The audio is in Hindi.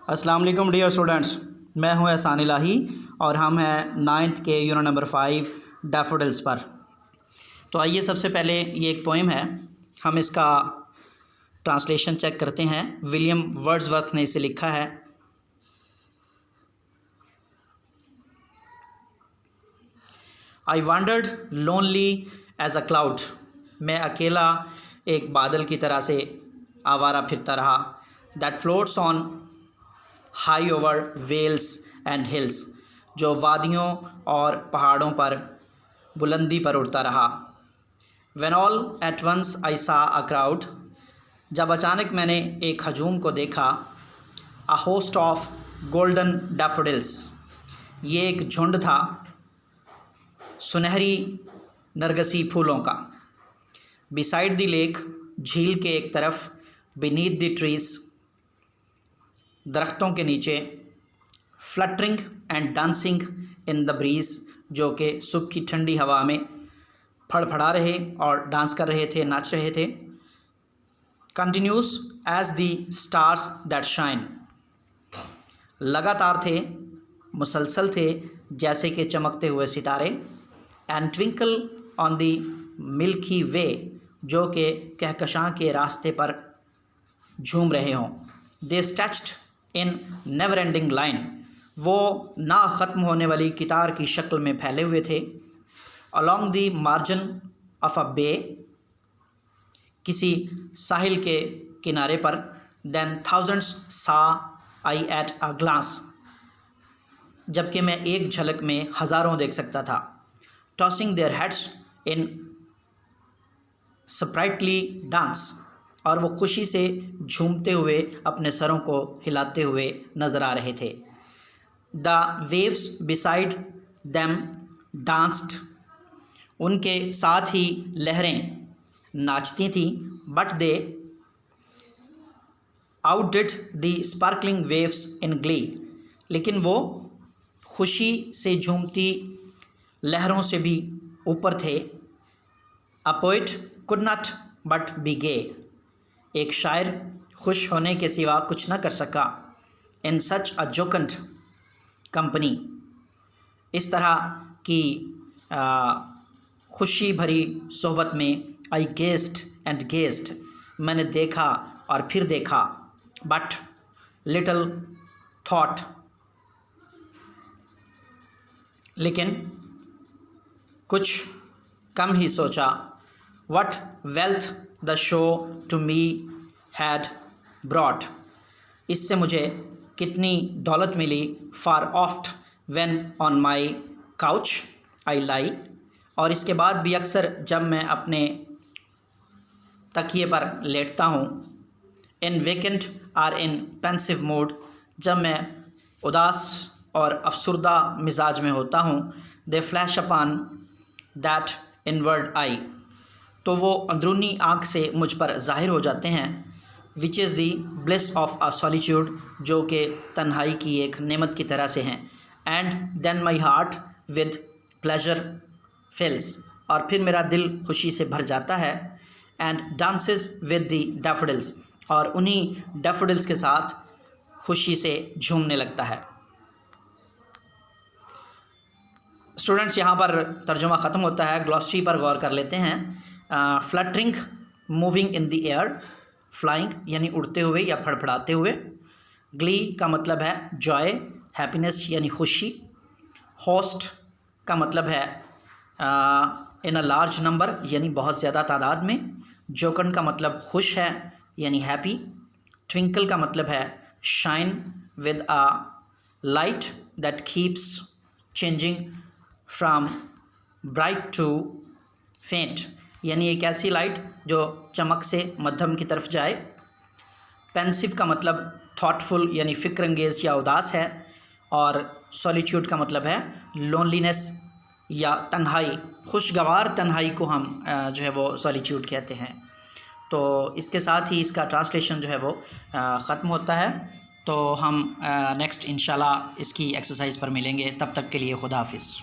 अस्सलाम वालेकुम डियर स्टूडेंट्स, मैं हूं एहसान इलाही और हम हैं 9th के यूनिट नंबर 5 डैफोडिल्स पर। तो आइए सबसे पहले ये एक पोएम है, हम इसका ट्रांसलेशन चेक करते हैं। विलियम वर्ड्सवर्थ ने इसे लिखा है। I wandered lonely as a cloud, मैं अकेला एक बादल की तरह से आवारा फिरता रहा। That floats on high over vales and hills, जो वादियों और पहाड़ों पर बुलंदी पर उड़ता रहा। When all at once I saw a crowd, जब अचानक मैंने एक हजूम को देखा। A host of golden daffodils, ये एक झुंड था सुनहरी नरगसी फूलों का। बिसाइड द लेक, झील के एक तरफ। बीनीथ द ट्रीज, दरख्तों के नीचे। Fluttering and dancing in the breeze, जो कि सुबह की ठंडी हवा में फड़फड़ा रहे और डांस कर रहे थे, नाच रहे थे। Continuous as the stars that shine, लगातार थे, मुसलसल थे जैसे कि चमकते हुए सितारे। And twinkle on the milky way, जो कि कहकशां के रास्ते पर झूम रहे हों। They stretched in never ending line, वो ना ख़त्म होने वाली कितार की शक्ल में फैले हुए थे। Along the margin of a bay, किसी साहिल के किनारे पर। देन थाउजेंड्स सा आई एट अ ग्लास, जबकि मैं एक झलक में हज़ारों देख सकता था। Tossing their heads in sprightly dance, और वो खुशी से झूमते हुए अपने सरों को हिलाते हुए नज़र आ रहे थे। The waves beside them danced, उनके साथ ही लहरें नाचती थीं। But they outdid the sparkling waves in glee, लेकिन वो खुशी से झूमती लहरों से भी ऊपर थे। A poet could not but be gay, एक शायर खुश होने के सिवा कुछ न कर सका। इन सच अ जोकंड कंपनी, इस तरह की खुशी भरी सोहबत में। आई गेस्ड एंड गेस्ड, मैंने देखा और फिर देखा। बट लिटल थॉट, लेकिन कुछ कम ही सोचा। What wealth the show to me had brought, इससे मुझे कितनी दौलत मिली। For oft when on my couch I lie, और इसके बाद भी अक्सर जब मैं अपने तकिए पर लेटता हूँ। In vacant or in pensive mood, जब मैं उदास और अफसुर्दा मिजाज में होता हूँ। They flash upon that inward eye, तो वो अंदरूनी आँख से मुझ पर ज़ाहिर हो जाते हैं। Which is the bliss of a solitude, जो कि तन्हाई की एक नेमत की तरह से हैं। And then my heart with pleasure fills, और फिर मेरा दिल खुशी से भर जाता है। And dances with the daffodils, और उन्हीं डैफोडिल्स के साथ खुशी से झूमने लगता है। स्टूडेंट्स, यहाँ पर तर्जुमा ख़त्म होता है। ग्लॉसरी पर गौर कर लेते हैं। Fluttering, moving in the air. Flying यानी उड़ते हुए या फड़फड़ाते हुए। ग्ली का मतलब है जॉय, हैप्पीनेस यानी खुशी। होस्ट का मतलब है इन अ लार्ज नंबर, यानी बहुत ज़्यादा तादाद में। जोकन का मतलब खुश है यानी हैप्पी। ट्विंकल का मतलब है shine with a light that keeps changing from bright to faint, यानी एक ऐसी लाइट जो चमक से मध्यम की तरफ जाए। पेंसिव का मतलब थॉटफुल यानी फ़िक्रअंगेज़ या उदास है। और सॉलिट्यूड का मतलब है लोनलीनेस या तन्हाई, खुशगवार तन्हाई को हम जो है वो सॉलिट्यूड कहते हैं। तो इसके साथ ही इसका ट्रांसलेशन जो है वो ख़त्म होता है। तो हम नेक्स्ट इंशाल्लाह इसकी एक्सरसाइज पर मिलेंगे। तब तक के लिए खुदा हाफिज़।